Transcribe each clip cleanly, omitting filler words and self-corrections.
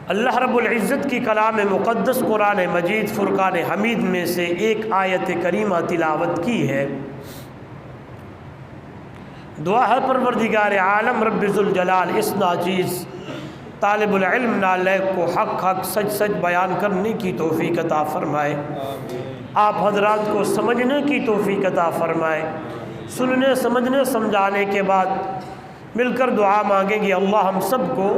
اللہ رب العزت کی کلام مقدس قرآن مجید فرقان حمید میں سے ایک آیت کریمہ تلاوت کی ہے۔ دعا ہے پروردگار عالم رب ذوالجلال اس ناچیز طالب العلم نالے کو حق حق سچ سچ بیان کرنے کی توفیق عطا فرمائے، آپ حضرات کو سمجھنے کی توفیق عطا فرمائے۔ سننے سمجھنے سمجھانے کے بعد مل کر دعا مانگیں گے اللہ ہم سب کو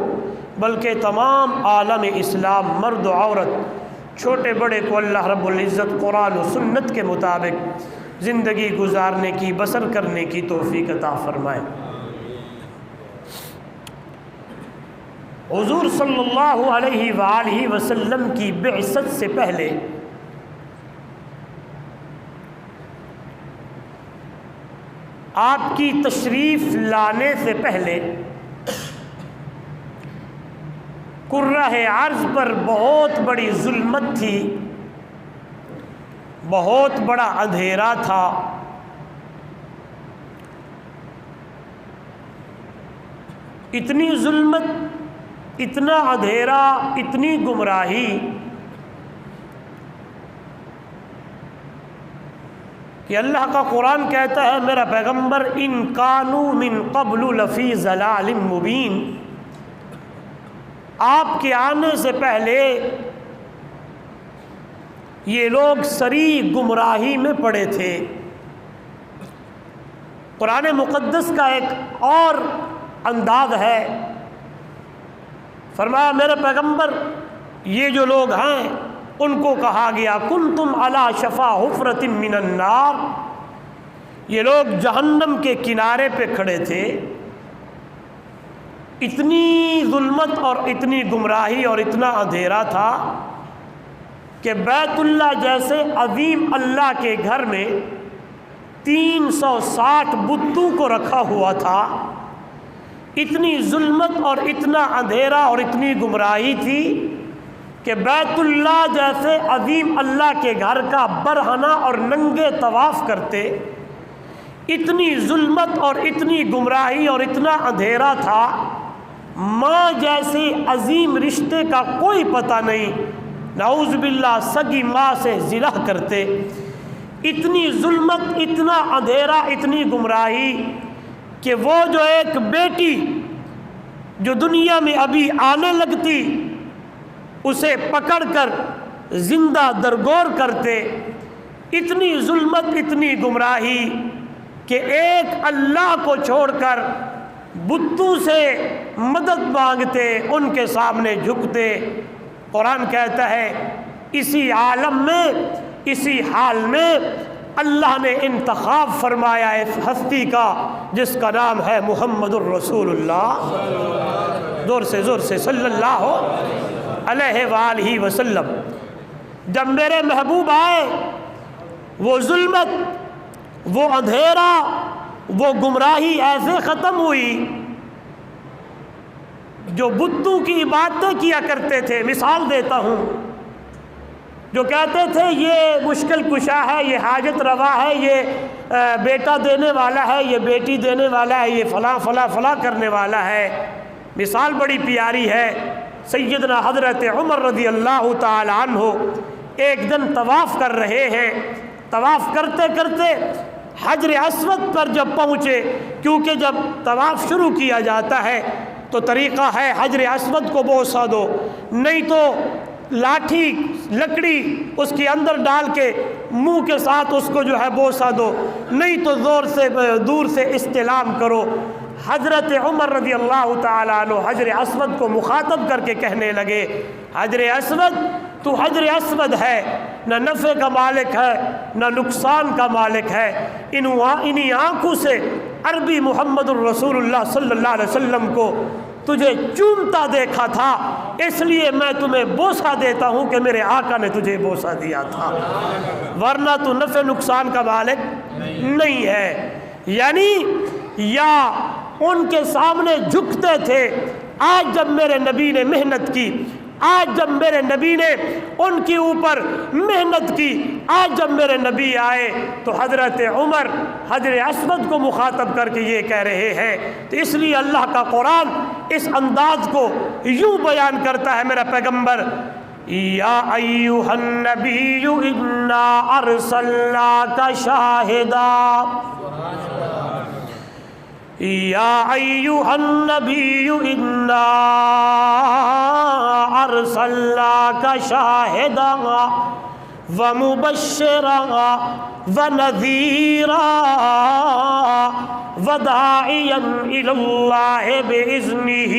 بلکہ تمام عالم اسلام مرد و عورت چھوٹے بڑے کو اللہ رب العزت قرآن و سنت کے مطابق زندگی گزارنے کی بسر کرنے کی توفیق عطا فرمائے۔ حضور صلی اللہ علیہ وآلہ وسلم کی بعثت سے پہلے آپ کی تشریف لانے سے پہلے کرہ ارض پر بہت بڑی ظلمت تھی، بہت بڑا اندھیرا تھا، اتنی ظلمت، اتنا اندھیرا، اتنی گمراہی کہ اللہ کا قرآن کہتا ہے میرا پیغمبر ان کانوا من قبل لفی ضلال مبین، آپ کے آنے سے پہلے یہ لوگ صریح گمراہی میں پڑے تھے۔ قرآن مقدس کا ایک اور انداز ہے، فرمایا میرے پیغمبر یہ جو لوگ ہیں ان کو کہا گیا کنتم علی شفا حفرۃ من النار، یہ لوگ جہنم کے کنارے پہ کھڑے تھے۔ اتنی ظلمت اور اتنی گمراہی اور اتنا اندھیرا تھا کہ بیت اللہ جیسے عظیم اللہ کے گھر میں 360 بتوں کو رکھا ہوا تھا۔ اتنی ظلمت اور اتنا اندھیرا اور اتنی گمراہی تھی کہ بیت اللہ جیسے عظیم اللہ کے گھر کا برہنہ اور ننگے طواف کرتے۔ اتنی ظلمت اور اتنی گمراہی اور اتنا اندھیرا تھا، ماں جیسے عظیم رشتے کا کوئی پتہ نہیں، نعوذ باللہ سگی ماں سے زنا کرتے۔ اتنی ظلمت، اتنا اندھیرا، اتنی گمراہی کہ وہ جو ایک بیٹی جو دنیا میں ابھی آنے لگتی اسے پکڑ کر زندہ درگور کرتے۔ اتنی ظلمت، اتنی گمراہی کہ ایک اللہ کو چھوڑ کر بتوں سے مدد مانگتے، ان کے سامنے جھکتے۔ قرآن کہتا ہے اسی عالم میں، اسی حال میں اللہ نے انتخاب فرمایا اس ہستی کا جس کا نام ہے محمد الرسول اللہ، زور سے صلی اللہ علیہ وآلہ وسلم۔ جب میرے محبوب آئے وہ ظلمت، وہ اندھیرا، وہ گمراہی ایسے ختم ہوئی۔ جو بتوں کی عبادتیں کیا کرتے تھے، مثال دیتا ہوں، جو کہتے تھے یہ مشکل کشا ہے، یہ حاجت روا ہے، یہ بیٹا دینے والا ہے، یہ بیٹی دینے والا ہے، یہ فلاں فلاں فلاں کرنے والا ہے۔ مثال بڑی پیاری ہے، سیدنا حضرت عمر رضی اللہ تعالی عنہ ایک دن طواف کر رہے ہیں، طواف کرتے کرتے حجر اسود پر جب پہنچے، کیونکہ جب طواف شروع کیا جاتا ہے تو طریقہ ہے حجر اسود کو بوسہ دو، نہیں تو لاٹھی لکڑی اس کے اندر ڈال کے منہ کے ساتھ اس کو جو ہے بوسہ دو، نہیں تو زور سے دور سے استلام کرو۔ حضرت عمر رضی اللہ تعالیٰ عنہ حجر اسود کو مخاطب کر کے کہنے لگے حجر اسود تو حجر اسود ہے، نہ نفع کا مالک ہے نہ نقصان کا مالک ہے، انہی آنکھوں سے عربی محمد الرسول اللہ صلی اللہ علیہ وسلم کو تجھے چومتا دیکھا تھا، اس لیے میں تمہیں بوسہ دیتا ہوں کہ میرے آقا نے تجھے بوسہ دیا تھا، ورنہ تو نفع نقصان کا مالک نہیں ہے۔ یعنی یا ان کے سامنے جھکتے تھے۔ آج جب میرے نبی نے محنت کی، آج جب میرے نبی نے ان کے اوپر محنت کی، آج جب میرے نبی آئے تو حضرت عمر حجر اسود کو مخاطب کر کے یہ کہہ رہے ہیں، تو اس لیے اللہ کا قرآن اس انداز کو یوں بیان کرتا ہے میرا پیغمبر، یا ایھا النبی انا ارسلناک شاہدا، یا ایھا النبی انا ارسلناک شاہدا ومبشرا ونذیرا وداعیا الی اللہ بإذنہ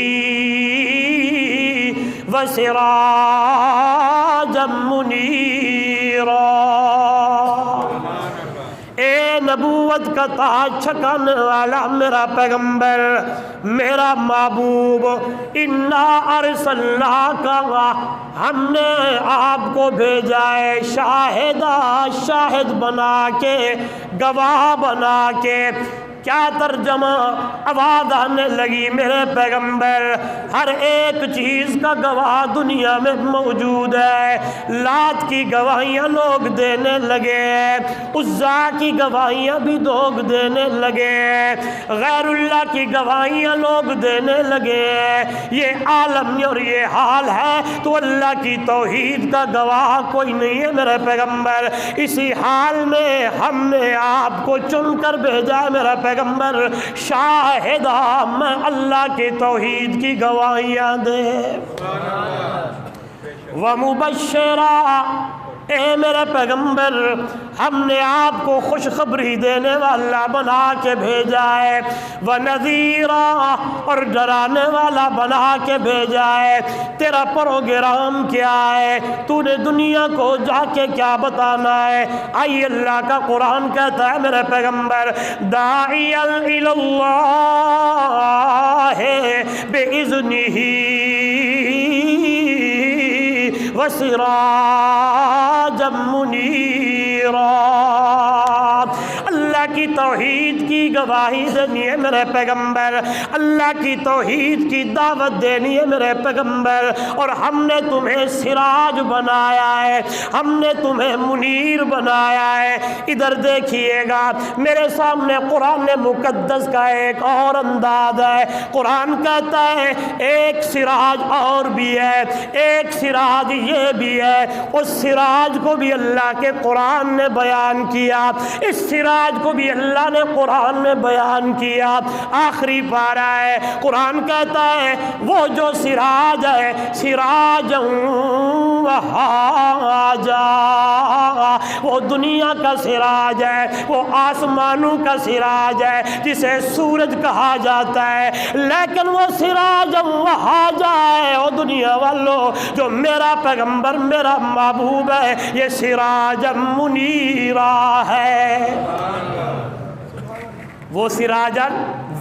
وسراجا منیرا۔ اے نبوت کا تاج چھکانے والا میرا پیغمبر، میرا محبوب، انا ارسلناک، ہم نے آپ کو بھیجا ہے شاہدہ، شاہد بنا کے، گواہ بنا کے۔ کیا ترجمہ؟ آواز آنے لگی میرے پیغمبر، ہر ایک چیز کا گواہ دنیا میں موجود ہے۔ لات کی گواہیاں لوگ دینے لگے، عزا کی گواہیاں بھی لوگ دینے لگے، غیر اللہ کی گواہیاں لوگ دینے لگے۔ یہ عالم اور یہ حال ہے تو اللہ کی توحید کا گواہ کوئی نہیں ہے میرے پیغمبر۔ اسی حال میں ہم نے آپ کو چن کر بھیجا ہے میرا پیغمبر، شاہدہ، میں اللہ کی توحید کی گواہیاں دے، ومبشرا، اے میرے پیغمبر ہم نے آپ کو خوشخبری دینے والا بنا کے بھیجا ہے، ونذیرا، اور ڈرانے والا بنا کے بھیجا ہے۔ تیرا پروگرام کیا ہے؟ تو نے دنیا کو جا کے کیا بتانا ہے؟ آئی اللہ کا قرآن کہتا ہے میرے پیغمبر، داعیا الی اللہ بإذنہ وسراجا منیرا۔ اللہ کی توحید کی گواہی دینی ہے میرے پیغمبر، اللہ کی توحید کی دعوت دینی ہے میرے پیغمبر، اور ہم نے تمہیں سراج بنایا ہے، ہم نے تمہیں منیر بنایا ہے۔ ادھر دیکھیے گا میرے سامنے قرآن مقدس کا ایک اور انداز ہے۔ قرآن کہتا ہے ایک سراج اور بھی ہے، ایک سراج یہ بھی ہے، اس سراج کو بھی اللہ کے قرآن نے بیان کیا، اس سراج کو بھی اللہ نے قرآن میں بیان کیا۔ آخری پارہ ہے، قرآن کہتا ہے وہ جو سراج ہے، سراجا وہاجا، وہ دنیا کا سراج ہے، وہ آسمانوں کا سراج ہے جسے سورج کہا جاتا ہے، لیکن وہ سراجا وہاجا ہے۔ وہ دنیا والوں، جو میرا پیغمبر میرا محبوب ہے، یہ سراج منیرا ہے، وہ سراجا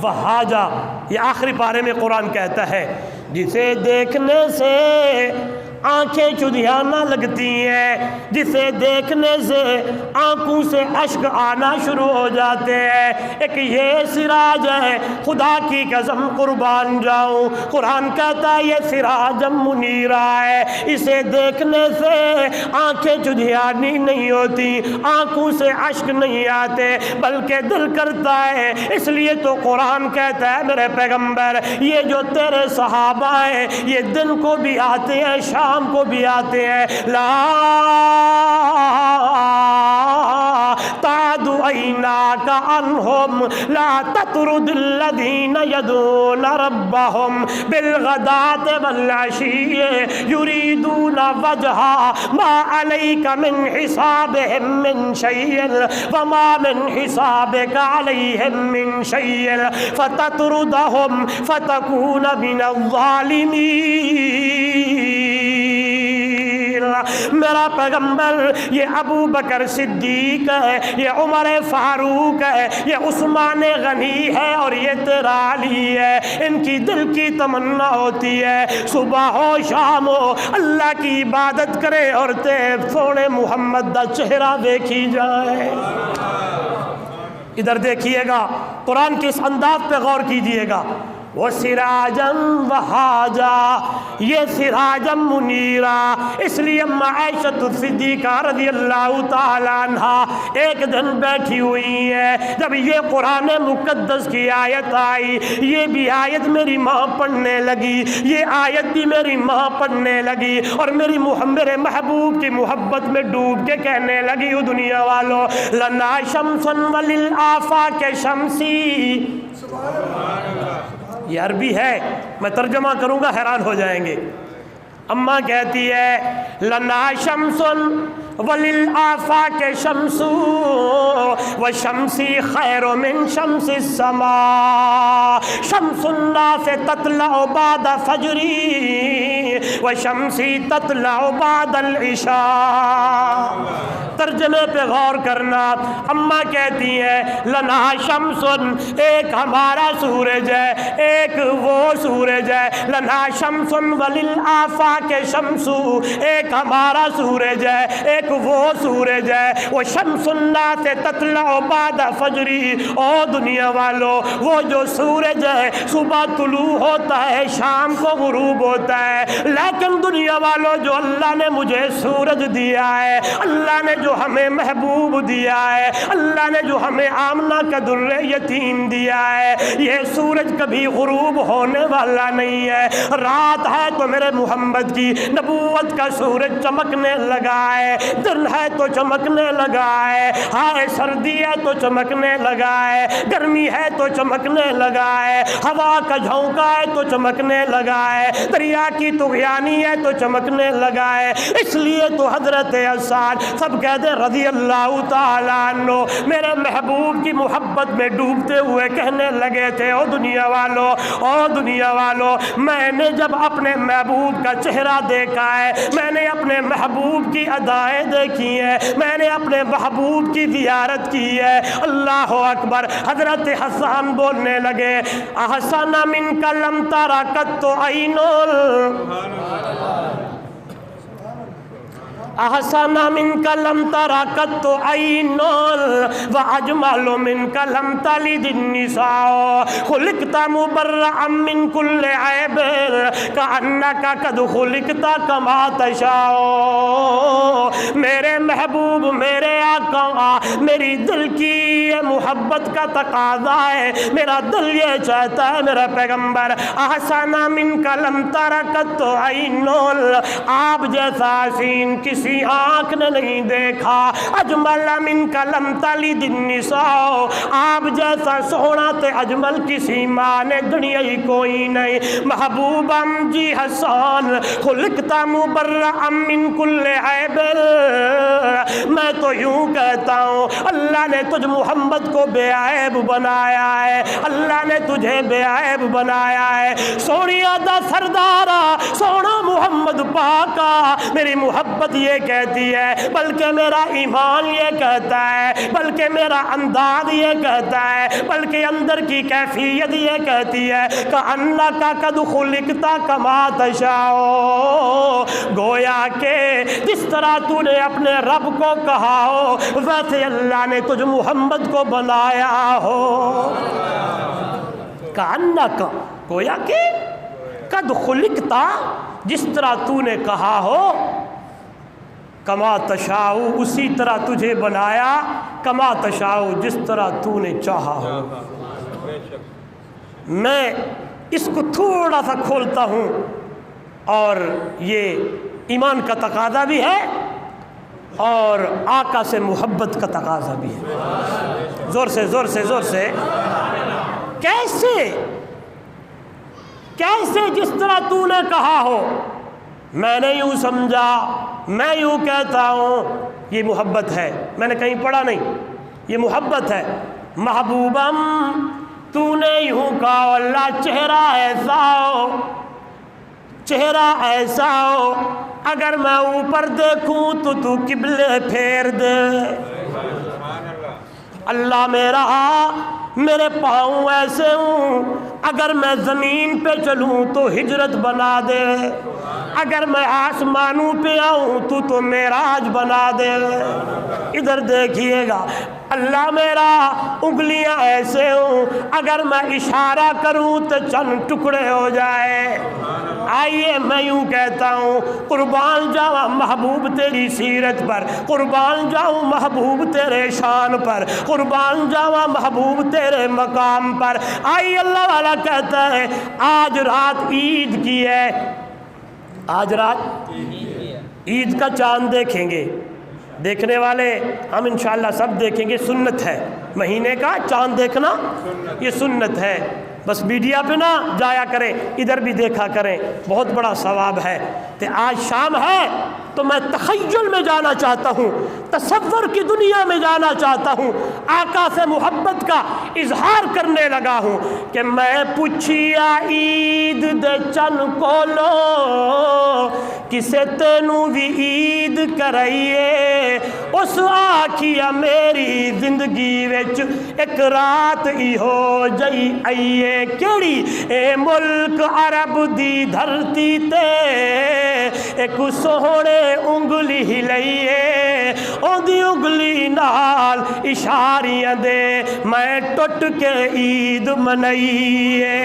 وہاجا۔ یہ آخری پارے میں قرآن کہتا ہے جسے دیکھنے سے آنکھیں چدھیانا لگتی ہیں، جسے دیکھنے سے آنکھوں سے اشک آنا شروع ہو جاتے ہیں، ایک یہ سراج ہے، خدا کی قسم قربان جاؤں، قرآن کہتا ہے یہ سراج منیرا ہے، اسے دیکھنے سے آنکھیں چدھیانی نہیں ہوتی، آنکھوں سے اشک نہیں آتے، بلکہ دل کرتا ہے۔ اس لیے تو قرآن کہتا ہے میرے پیغمبر، یہ جو تیرے صحابہ ہیں یہ دن کو بھی آتے ہیں، شام کو بھی آتے ہیں، لا تعد عیناک عنہم لا تطرد الذین یدعون ربہم بالغداۃ والعشی یریدون وجہہ ما علیک من حسابہم من شیء وما من حسابک علیہم من شیء فتطردہم فتکون من الظالمین۔ میرا پیغمبر یہ ابو بکر صدیق ہے، یہ عمر فاروق ہے، یہ عثمان غنی ہے، اور یہ تیرا علی ہے۔ ان کی دل کی تمنا ہوتی ہے صبح ہو شام ہو اللہ کی عبادت کرے اور سونے محمد دا چہرہ دیکھی جائے۔ ادھر دیکھیے گا قرآن کے اس انداز پہ غور کیجئے گا، وہ سراجم وہاجا، یہ سراجم منیرا۔ اس لیے اما عائشہ صدیقہ رضی اللہ تعالیٰ عنہا ایک دن بیٹھی ہوئی ہے، جب یہ قرآن مقدس کی آیت آئی، یہ بھی آیت میری ماں پڑھنے لگی، یہ آیت بھی میری ماں پڑھنے لگی، اور میرے محبوب کی محبت میں ڈوب کے کہنے لگی، او دنیا والو لنا شمسن وللآفاق شمسی۔ یہ عربی ہے، میں ترجمہ کروں گا حیران ہو جائیں گے۔ اماں کہتی ہے لنا شمسن وللآفاق شمس وشمسی خیر من شمس السماء، شمس الناس تطلع بعد فجری وشمسی تطلع بعد العشاء۔ ترجمے پہ غور کرنا، اماں کہتی ہیں لنا شمسن، ایک ہمارا سورج ہے، ایک وہ سورج ہے، لنا شمسن وللآفاق شمس، ایک ہمارا سورج ہے، ایک وہ سورج ہے، وہ شمس الناس تطلع بعد فجری۔ او دنیا والو، وہ جو سورج ہے صبح طلوع ہوتا ہے، شام کو غروب ہوتا ہے، لیکن دنیا والو جو اللہ نے مجھے سورج دیا ہے، اللہ نے جو ہمیں محبوب دیا ہے، اللہ نے جو ہمیں آمنہ کا در یتیم دیا ہے، یہ سورج کبھی غروب ہونے والا نہیں ہے۔ رات ہے تو میرے محمد کی نبوت کا سورج چمکنے لگا ہے، دن ہے تو چمکنے لگا ہے، ہائے سردی ہے تو چمکنے لگا ہے، گرمی ہے تو چمکنے لگا ہے، ہوا کا جھونکا ہے تو چمکنے لگا ہے، دریا کی طغیانی ہے تو چمکنے لگا ہے۔ اس لیے تو حضرت اسعد سب کہتے رضی اللہ تعالیٰ عنہ میرے محبوب کی محبت میں ڈوبتے ہوئے کہنے لگے تھے، او دنیا والو، او دنیا والو، میں نے جب اپنے محبوب کا چہرہ دیکھا ہے، میں نے اپنے محبوب کی ادائیں دیکھی ہیں، میں نے اپنے محبوب کی زیارت کی ہے، اللہ اکبر۔ حضرت حسان بولنے لگے احسن منک لم تر قط عین، احسن منک لم تر قط عین واجمل منک لم تلد النساء، خلقت مبرأ من كل عیب کأنک قد خلقت کما تشاء۔ میرے محبوب، میرے آقا، میری دل کی یہ محبت کا تقاضا ہے، میرا دل یہ چاہتا ہے میرا پیغمبر احسن منک لم تر قط عین، آپ جیسا حسین کسی آنکھ نے نہیں دیکھا، اجمل منک لم تلد النساء، آپ جیسا سونا تے اجمل کسی ماں نے دنیا ہی کوئی نہیں۔ محبوبم جی حسان خلقت مبرأ من کل عیب، میں تو یوں کہتا ہوں اللہ نے تجھ محمد کو بے عیب بنایا ہے، اللہ نے تجھے بے عیب بنایا ہے۔ سونی ادا سردارا، سونا محمد پاکا، میری محبت یہ کہتی ہے، بلکہ میرا ایمان یہ کہتا ہے، بلکہ میرا انداز یہ کہتا ہے، بلکہ اندر کی کیفیت یہ کہتی ہے کأنک قد خلقت کما تشاء، گویا کہ جس طرح تو نے اپنے رب کو کہا ہو ویسے اللہ نے تجھ محمد کو بنایا ہو۔ کأنک، گویا کہ قد خلقت، جس طرح تو نے کہا ہو، کما تشاء، اسی طرح تجھے بنایا، کما تشاء، جس طرح تو نے چاہا ہو۔ میں اس کو تھوڑا سا کھولتا ہوں، اور یہ ایمان کا تقاضا بھی ہے اور آقا سے محبت کا تقاضا بھی ہے۔ زور سے زور سے زور سے، کیسے جس طرح تو نے کہا ہو، میں نے یوں سمجھا، میں یوں کہتا ہوں، یہ محبت ہے، میں نے کہیں پڑھا نہیں، یہ محبت ہے۔ محبوبم تو نے یوں کہا، اللہ چہرہ ایسا ہو، چہرہ ایسا ہو، اگر میں اوپر دیکھوں تو تو قبلے پھیر دے۔ اللہ میرا میرے پاؤں ایسے ہوں، اگر میں زمین پہ چلوں تو ہجرت بنا دے، اگر میں آسمانوں پہ آؤں تو معراج بنا دے۔ ادھر دیکھیے گا، اللہ میرا انگلیاں ایسے ہوں، اگر میں اشارہ کروں تو چند ٹکڑے ہو جائے۔ آئیے میں یوں کہتا ہوں، قربان جاؤں محبوب تیری سیرت پر، قربان جاؤں محبوب تیرے شان پر، قربان جاؤں محبوب تیرے مقام پر۔ آئیے اللہ والا کہتا ہے آج رات عید کی ہے، آج رات عید کا چاند دیکھیں گے، دیکھنے والے ہم انشاءاللہ سب دیکھیں گے، سنت ہے مہینے کا چاند دیکھنا، یہ سنت ہے، بس میڈیا پہ نہ جایا کریں، ادھر بھی دیکھا کریں، بہت بڑا ثواب ہے۔ تو آج شام ہے تو میں تخیل میں جانا چاہتا ہوں، تصور کی دنیا میں جانا چاہتا ہوں، آقا سے محبت کا اظہار کرنے لگا ہوں کہ میں پوچھیا عید دے چن کولو کسے تینوں بھی عید کرائیے، اس آکھیا میری زندگی وچ ایک رات ہی ہو جئی آئیے، کیڑی اے ملک عرب دی دھرتی تے ایک سوہنے انگلی ہلائیے، اون دی انگلی نال اشاریاں دے میں ٹٹ کے عید منائیے۔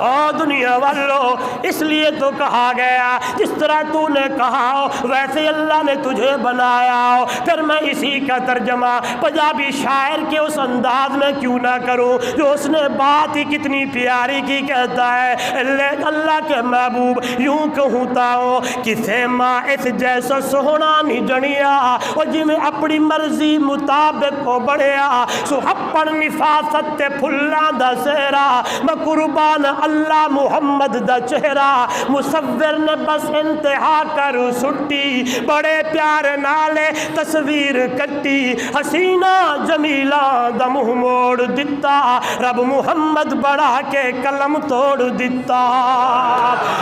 او دنیا والو، اس لیے تو کہا گیا جس طرح تو نے کہا ہو ویسے اللہ نے تجھے بنایا ہو۔ پھر میں اسی کا ترجمہ پنجابی شاعر کے اس انداز میں کیوں نہ کروں جو اس نے بات ہی کتنی پیاری کی، کہتا ہے اللہ کے محبوب یوں کہوں تاؤ کسے ماں اس جیسا سونا نہیں جنیا، اور جی میں اپنی مرضی مطابق کو بڑھیا، سحپڑ نفاست تے پھلاں دا سہرا، میں قربان اللہ محمد دا چہرہ، مصور نے بس انتہا کر سٹی، بڑے پیار نالے تصویر کٹی، حسینہ جمیلہ دا منہ موڑ دیتا، رب محمد بڑھا کے قلم توڑ دیتا۔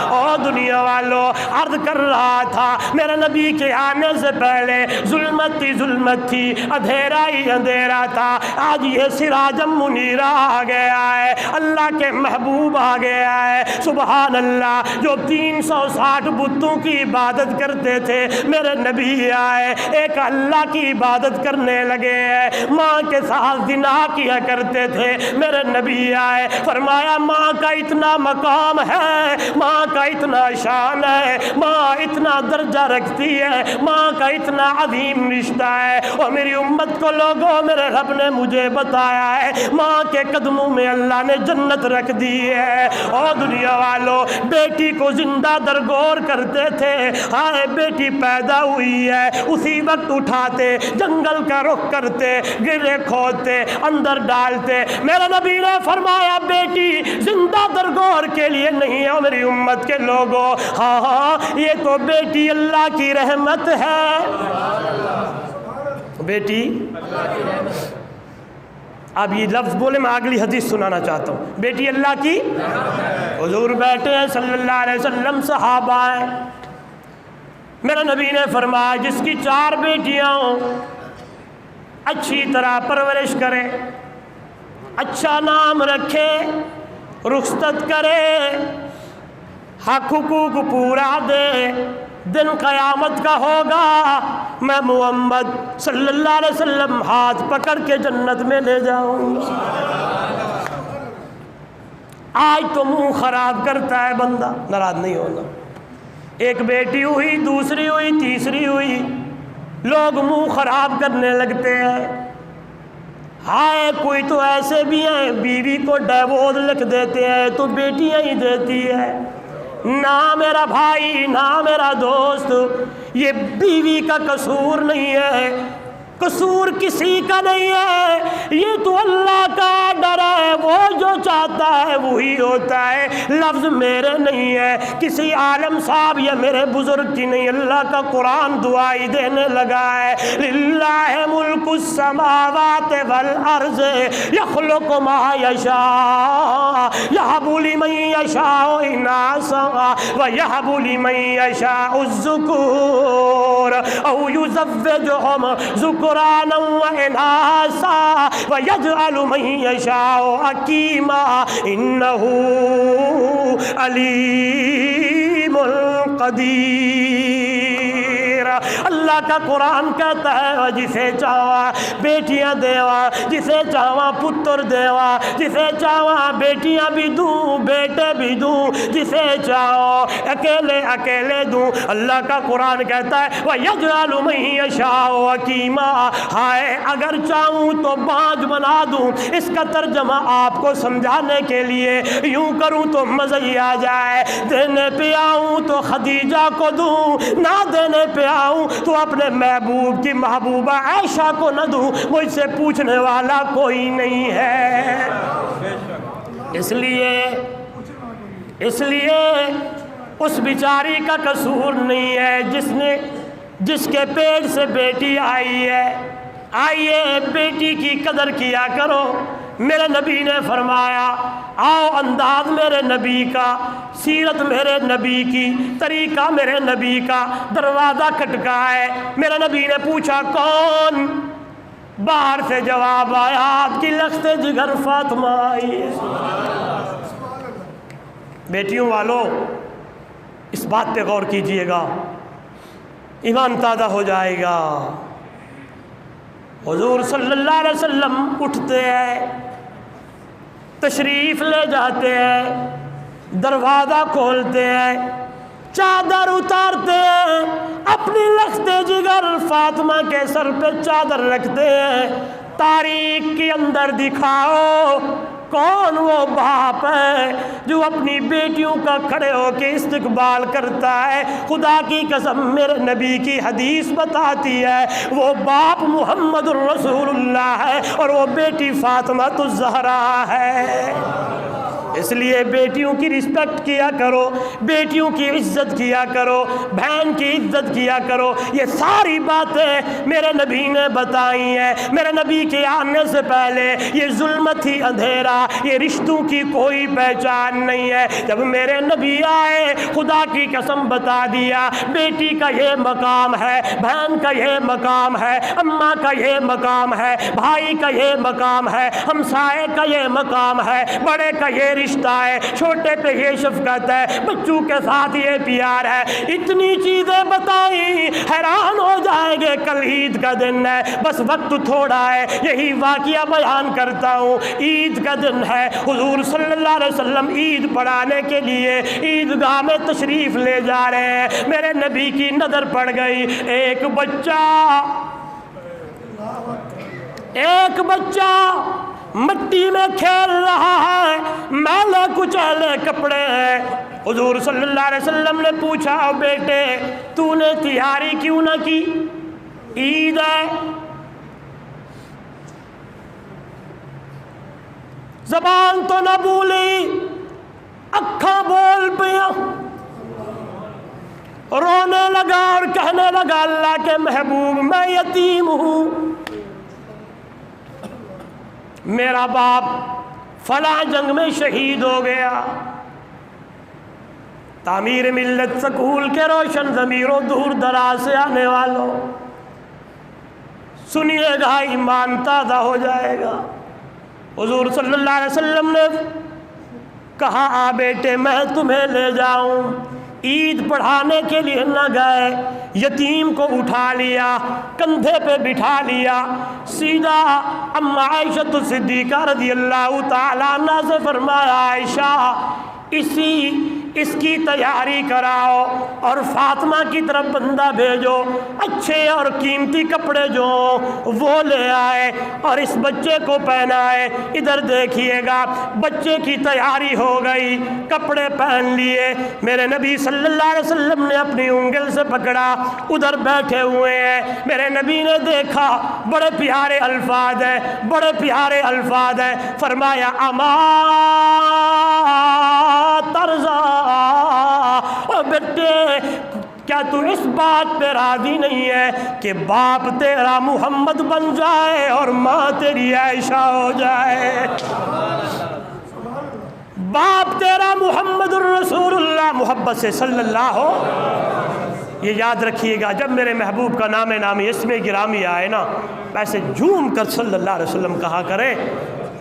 او دنیا والو، عرض کر رہا تھا میرے نبی کے آنے سے پہلے ظلمت ہی ظلمت تھی، اندھیرا ہی اندھیرا تھا، آج یہ سراجم منیرہ آ گیا ہے، اللہ کے محبوب آ گیا ہے۔ سبحان اللہ، جو 360 بتوں کی عبادت کرتے تھے میرے نبی آئے، ایک اللہ کی عبادت کرنے لگے ہیں۔ ماں کے ساتھ زنا کیا کرتے تھے میرے نبی آئے، فرمایا ماں کا اتنا مقام ہے، ماں کا اتنا شان ہے، ماں اتنا درجہ رکھتی ہے، ماں کا اتنا عظیم رشتہ ہے، اور میری امت کو لوگوں میرے رب نے مجھے بتایا ہے ماں کے قدموں میں اللہ نے جنت رکھ دی ہے۔ اور دنیا والوں، بیٹی کو زندہ درگور کرتے تھے، ہائے بیٹی پیدا ہوئی ہے، اسی وقت اٹھاتے، جنگل کا رخ کرتے، گرے کھودتے، اندر ڈالتے۔ میرے نبی نے فرمایا بیٹی زندہ درگور کے لیے نہیں ہے میری امت کے لوگوں، ہاں ہاں یہ تو بیٹی اللہ کی رحمت ہے، بیٹی اب یہ لفظ بولے میں اگلی حدیث سنانا چاہتا ہوں، بیٹی اللہ کی، حضور بیٹھے ہیں صلی اللہ علیہ وسلم، صحابہ ہیں، میرے نبی نے فرمایا جس کی 4 بیٹیاں ہوں اچھی طرح پرورش کرے، اچھا نام رکھے، رخصت کرے، حق حقوق پورا دے، دن قیامت کا ہوگا میں محمد صلی اللہ علیہ وسلم ہاتھ پکڑ کے جنت میں لے جاؤں گا۔ آج تو منہ خراب کرتا ہے بندہ، ناراض نہیں ہونا، ایک بیٹی ہوئی، دوسری ہوئی، تیسری ہوئی، لوگ منہ خراب کرنے لگتے ہیں۔ ہائے کوئی تو ایسے بھی ہیں بیوی کو ڈیوورس لکھ دیتے ہیں تو بیٹیاں ہی دیتی ہے، نہ میرا بھائی نہ میرا دوست، یہ بیوی کا قصور نہیں ہے، قصور کسی کا نہیں ہے، یہ تو اللہ کا ڈر ہے۔ ہے وہ جو چاہتا ہے وہی ہوتا ہے، لفظ میرے نہیں ہے، کسی عالم صاحب یا میرے بزرگ کی نہیں، اللہ کا قرآن دعائی دینے لگا ہے، للہ ملک السماوات والارض یخلق ما یشاء یہب لمن یشاء اناثا ویہب لمن یشاء الذکور او یزوجہم ذکرانا واناثا ویجعل من یشاء عقیما انہ علیم قدیر۔ اللہ کا قرآن کہتا ہے جسے چاہوا بیٹیاں دیوا، جسے چاہوا پتر دیوا، جسے چاہوا بیٹیاں بھی دوں بیٹے بھی دوں، جسے چاہو اکیلے اکیلے دوں۔ اللہ کا قرآن کہتا ہے وَيَجْعَلُ مَن يَشَاءُ عَقِيمًا، ہائے اگر چاہوں تو بانجھ بنا دوں۔ اس کا ترجمہ آپ کو سمجھانے کے لیے یوں کروں تو مزہ ہی آ جائے، دینے پہ آؤں تو خدیجہ کو دوں، نہ دینے پہ آؤں تو اپنے محبوب کی محبوبہ عائشہ کو نہ دوں، مجھ سے پوچھنے والا کوئی نہیں ہے۔ اس لیے اس بیچاری کا قصور نہیں ہے جس کے پیٹ سے بیٹی آئی ہے۔ آئیے بیٹی کی قدر کیا کرو۔ میرے نبی نے فرمایا آؤ انداز میرے نبی کا، سیرت میرے نبی کی، طریقہ میرے نبی کا۔ دروازہ کھٹکا ہے، میرے نبی نے پوچھا کون؟ باہر سے جواب آیا آپ کی لخت جگر فاطمہ آئی ہے۔ بیٹیوں والو اس بات پہ غور کیجئے گا، ایمان تازہ ہو جائے گا۔ حضور صلی اللہ علیہ وسلم اٹھتے ہیں، تشریف لے جاتے ہیں، دروازہ کھولتے ہیں، چادر اتارتے ہیں، اپنی لخت جگر فاطمہ کے سر پہ چادر رکھتے ہیں۔ تاریخ کے اندر دکھاؤ کون وہ باپ ہے جو اپنی بیٹیوں کا کھڑے ہو کے استقبال کرتا ہے؟ خدا کی قسم میرے نبی کی حدیث بتاتی ہے وہ باپ محمد الرسول اللہ ہے اور وہ بیٹی فاطمہ الزہرا ہے۔ اس لیے بیٹیوں کی رسپیکٹ کیا کرو، بیٹیوں کی عزت کیا کرو، بہن کی عزت کیا کرو۔ یہ ساری باتیں میرے نبی نے بتائی ہیں۔ میرے نبی کے آنے سے پہلے یہ ظلمت ہی اندھیرا، یہ رشتوں کی کوئی پہچان نہیں ہے۔ جب میرے نبی آئے خدا کی قسم بتا دیا بیٹی کا یہ مقام ہے، بہن کا یہ مقام ہے، اماں کا یہ مقام ہے، بھائی کا یہ مقام ہے، ہمسائے کا یہ مقام ہے، بڑے کا یہ رشتہ ہے، چھوٹے پہ یہ شفقت ہے، بچوں کے ساتھ یہ پیار ہے۔ اتنی چیزیں بتائیں حیران ہو جائیں گے۔ کل عید کا دن ہے، بس وقت تھوڑا ہے، یہی واقعہ بیان کرتا ہوں۔ عید کا دن ہے، حضور صلی اللہ علیہ وسلم عید پڑھانے کے لیے عیدگاہ میں تشریف لے جا رہے ہیں۔ میرے نبی کی نظر پڑ گئی، ایک بچہ مٹی میں کھیل رہا ہے، میلے کچیلے کپڑے ہیں۔ حضور صلی اللہ علیہ وسلم نے پوچھا بیٹے تو نے تیاری کیوں نہ کی؟ عید ہے۔ زبان تو نہ بولی، اکھاں بول پیا، رونے لگا اور کہنے لگا اللہ کے محبوب میں یتیم ہوں، میرا باپ فلاں جنگ میں شہید ہو گیا۔ تعمیر ملت سکول کے روشن ضمیروں دور دراز سے آنے والوں سنیے گا، ایمان تازہ ہو جائے گا۔ حضور صلی اللہ علیہ وسلم نے کہا آ بیٹے میں تمہیں لے جاؤں۔ عید پڑھانے کے لیے نہ گئے، یتیم کو اٹھا لیا، کندھے پہ بٹھا لیا، سیدھا اما عائشہ صدیقہ رضی اللہ تعالیٰ عنہ سے فرمایا عائشہ اسی اس کی تیاری کراؤ اور فاطمہ کی طرف بندہ بھیجو، اچھے اور قیمتی کپڑے جو وہ لے آئے اور اس بچے کو پہنائے۔ ادھر دیکھیے گا، بچے کی تیاری ہو گئی، کپڑے پہن لیے، میرے نبی صلی اللہ علیہ وسلم نے اپنی انگل سے پکڑا، ادھر بیٹھے ہوئے ہیں، میرے نبی نے دیکھا، بڑے پیارے الفاظ ہیں، بڑے پیارے الفاظ ہیں، فرمایا اما ترضا، او بیٹے کیا تو اس بات پہ راضی نہیں ہے کہ باپ تیرا محمد بن جائے اور ماں تیری عائشہ ہو جائے؟ باپ تیرا محمد الرسول اللہ، محبت سے صلی اللہ ہو۔ یہ یاد رکھیے گا، جب میرے محبوب کا نام نامی اسم گرامی آئے نا، ایسے جھوم کر صلی اللہ علیہ وسلم کہا کرے۔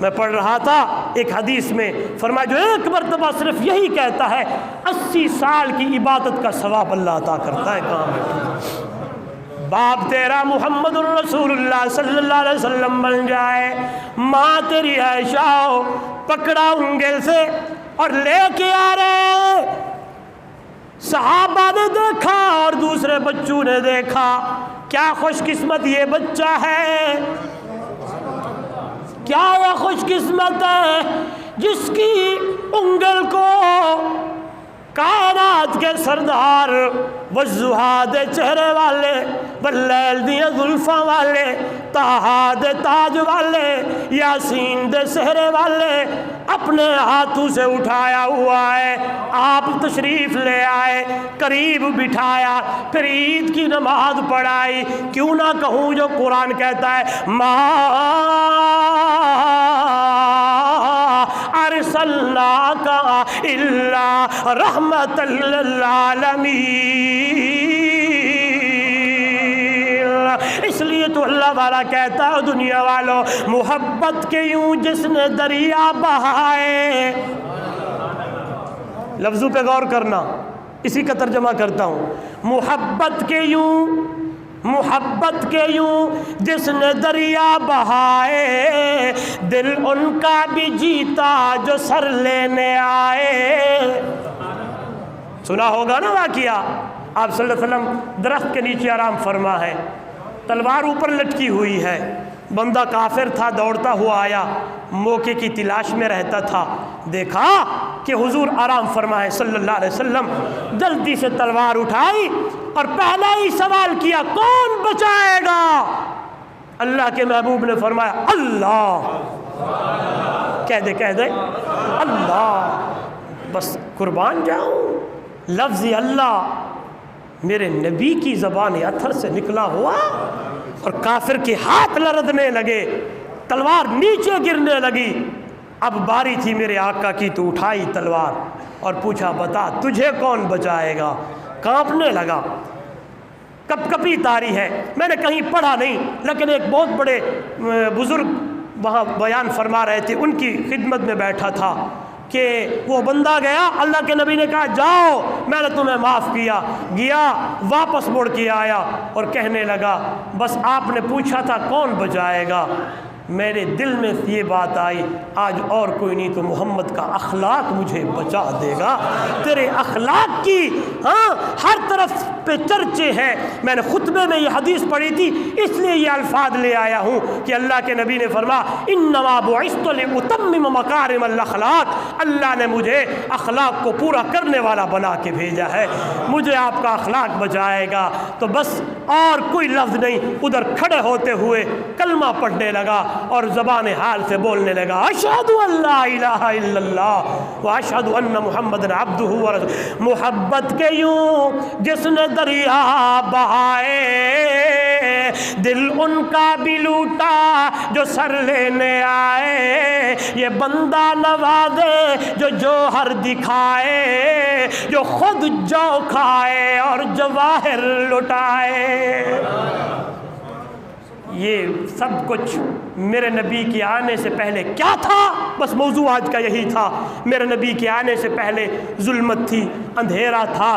میں پڑھ رہا تھا ایک حدیث میں، فرمایا جو ایک مرتبہ صرف یہی کہتا ہے 80 سال کی عبادت کا ثواب اللہ عطا کرتا ہے۔ کام باپ تیرا محمد الرسول اللہ صلی اللہ علیہ وسلم بن جائے، ماں تیری عائشہ ہو۔ پکڑا انگل سے اور لے کے آ رہے، صحابہ نے دیکھا اور دوسرے بچوں نے دیکھا، کیا خوش قسمت یہ بچہ ہے، کیا وہ خوش قسمت ہے جس کی انگل کو کائنات کے سردار والضحیٰ دے چہرے والے، واللیل دی زلفاں والے، طٰہٰ دے تاج والے، یاسین دے سہرے والے اپنے ہاتھوں سے اٹھایا ہوا ہے۔ آپ تشریف لے آئے، قریب بٹھایا، پھر عید کی نماز پڑھائی۔ کیوں نہ کہوں جو قرآن کہتا ہے مَا ارسلناک الا رحمۃ للعالمین۔ اس لیے تو اللہ والا کہتا ہے دنیا والوں، محبت کے یوں جس نے دریا بہائے، لفظوں پہ غور کرنا، اسی کا ترجمہ کرتا ہوں، محبت کے یوں جس نے دریا بہائے، دل ان کا بھی جیتا جو سر لینے آئے۔ سنا ہوگا نا واقعہ، آپ صلی اللہ علیہ وسلم درخت کے نیچے آرام فرما ہے، تلوار اوپر لٹکی ہوئی ہے، بندہ کافر تھا، دوڑتا ہوا آیا، موقع کی تلاش میں رہتا تھا، دیکھا کہ حضور آرام فرما ہے صلی اللہ علیہ وسلم، جلدی سے تلوار اٹھائی اور پہلا ہی سوال کیا کون بچائے گا؟ اللہ کے محبوب نے فرمایا اللہ، کہہ دے اللہ، بس قربان جاؤں، لفظ اللہ میرے نبی کی زبان اتھر سے نکلا ہوا اور کافر کے ہاتھ لرزنے لگے، تلوار نیچے گرنے لگی۔ اب باری تھی میرے آقا کی، تو اٹھائی تلوار اور پوچھا بتا تجھے کون بچائے گا؟ کانپنے لگا، کپ کپی تاری ہے، میں نے کہیں پڑھا نہیں، لیکن ایک بہت بڑے بزرگ وہاں بیان فرما رہے تھے، ان کی خدمت میں بیٹھا تھا کہ وہ بندہ گیا، اللہ کے نبی نے کہا جاؤ میں نے تمہیں معاف کیا، گیا واپس مڑ کے آیا اور کہنے لگا بس آپ نے پوچھا تھا کون بچائے گا، میرے دل میں یہ بات آئی آج اور کوئی نہیں تو محمد کا اخلاق مجھے بچا دے گا۔ تیرے اخلاق کی ہر طرف پہ چرچے ہیں۔ میں نے خطبے میں یہ حدیث پڑھی تھی، اس لیے یہ الفاظ لے آیا ہوں کہ اللہ کے نبی نے فرمایا انما بعثت لاتمم مکارم الاخلاق، اللہ نے مجھے اخلاق کو پورا کرنے والا بنا کے بھیجا ہے، مجھے آپ کا اخلاق بچائے گا۔ تو بس اور کوئی لفظ نہیں، ادھر کھڑے ہوتے ہوئے کلمہ پڑھنے لگا اور زبان حال سے بولنے لگا اشہد ان لا الہ الا اللہ واشہد ان محمد عبدہ ورسولہ۔ محبت کے یوں جس نے دریا بہائے، دل ان کا بھی لوٹا جو سر لینے آئے، یہ بندہ نوازے جو جوہر دکھائے، جو خود جو کھائے اور جواہر لٹائے۔ یہ سب کچھ میرے نبی کے آنے سے پہلے کیا تھا؟ بس موضوع آج کا یہی تھا، میرے نبی کے آنے سے پہلے ظلمت تھی، اندھیرا تھا،